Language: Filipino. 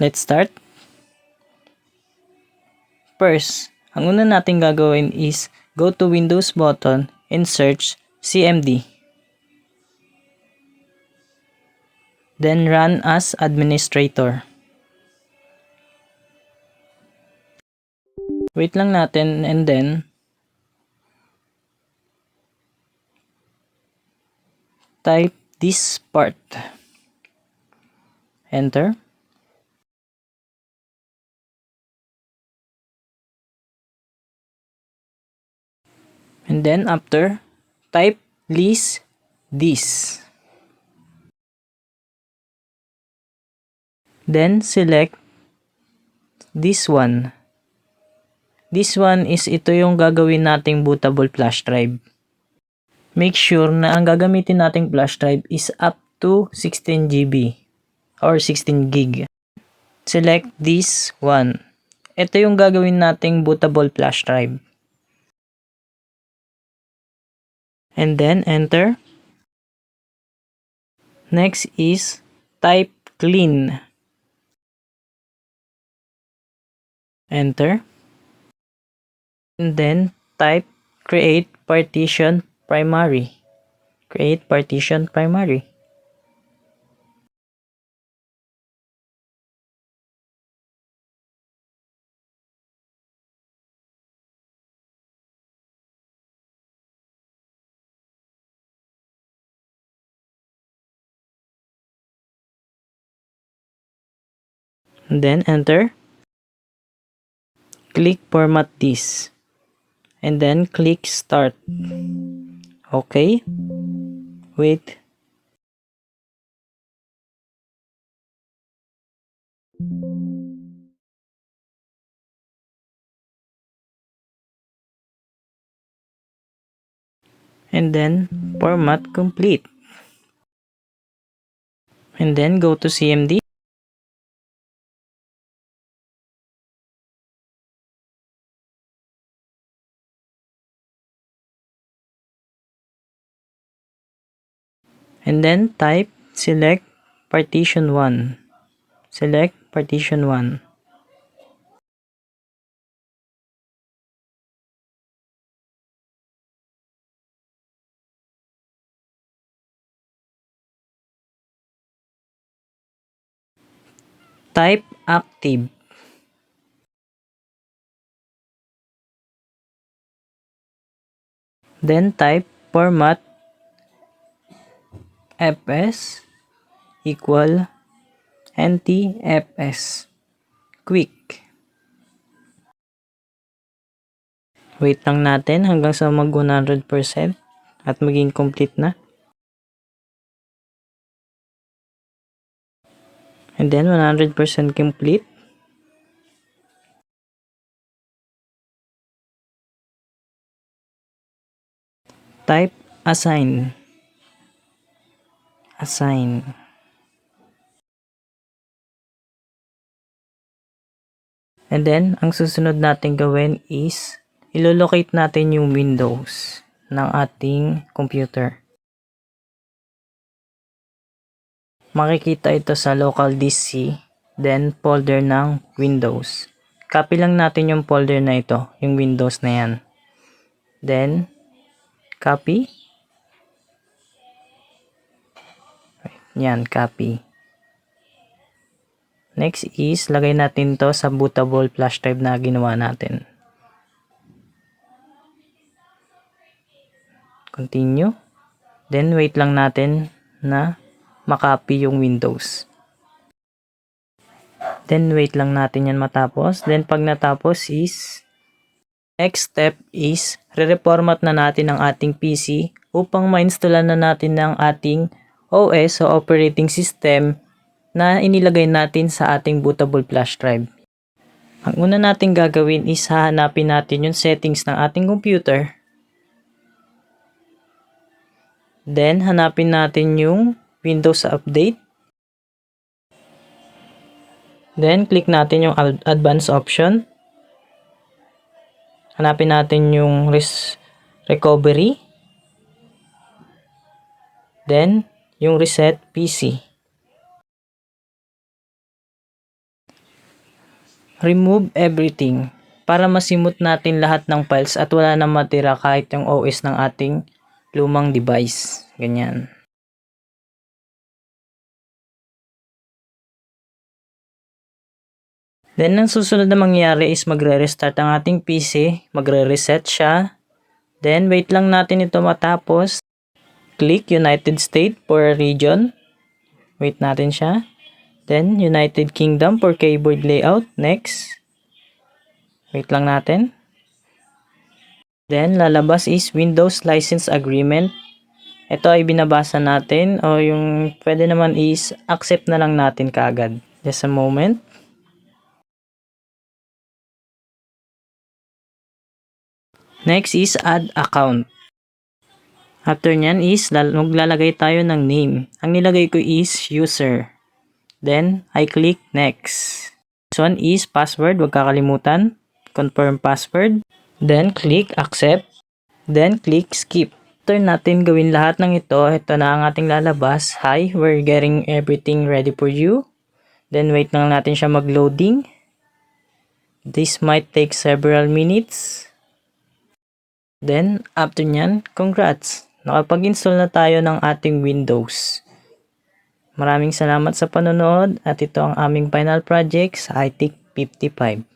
Let's start. First, ang una natin gagawin is go to Windows button and search CMD. Then run as administrator. Wait lang natin and then type this part. Enter. And then after, type list this. Then select this one. This one is ito yung gagawin nating bootable flash drive. Make sure na ang gagamitin nating flash drive is up to 16 GB or 16 gig. Select this one. Ito yung gagawin nating bootable flash drive. And then enter. Next is type clean. Enter. And then type create partition primary. Create partition primary. And then enter. Click format this. And then click start. Okay. Wait. And then format complete. And then go to CMD. And then type select partition 1. Select partition 1. Type active. Then type format fs equal ntfs quick. Wait lang natin hanggang sa mag 100% at maging complete na. And then 100% complete. Type assign. Assign. And then, ang susunod natin gawin is ilolocate natin yung Windows ng ating computer. Makikita ito sa local disk C, then folder ng Windows. Copy lang natin yung folder na ito, yung Windows na yan. Then, copy. Yan, copy. Next is, lagay natin to sa bootable flash drive na ginawa natin. Continue. Then, wait lang natin na makopy yung Windows. Then, wait lang natin yan matapos. Then, pag natapos is, next step is, re-reformat na natin ang ating PC upang ma-installan na natin ng ating OS o operating system na inilagay natin sa ating bootable flash drive. Ang una natin gagawin is hahanapin natin yung settings ng ating computer. Then, hanapin natin yung Windows Update. Then, click natin yung Advanced option. Hanapin natin yung Recovery. Then, yung Reset PC. remove everything para masimot natin lahat ng files at wala na matira kahit yung OS ng ating lumang device. Ganyan. Then, ang susunod na mangyayari is magre-restart ang ating PC, magre-reset siya. Then, wait lang natin ito matapos. Click United States for region. Wait natin siya. Then, United Kingdom for keyboard layout. Next. Wait lang natin. Then, lalabas is Windows License Agreement. Ito ay binabasa natin o yung pwede naman is accept na lang natin kaagad. Just a moment. Next is add account. After nyan is maglalagay tayo ng name. Ang nilagay ko is user. Then, I click next. This one is password. Huwag kakalimutan. Confirm password. Then, click accept. Then, click skip. After natin gawin lahat ng ito na ang ating lalabas. Hi, we're getting everything ready for you. Then, wait lang natin siya mag-loading. This might take several minutes. Then, after nyan, congrats! Nakapag-install na tayo ng ating Windows. Maraming salamat sa panonood at ito ang aming final project sa iTech 55.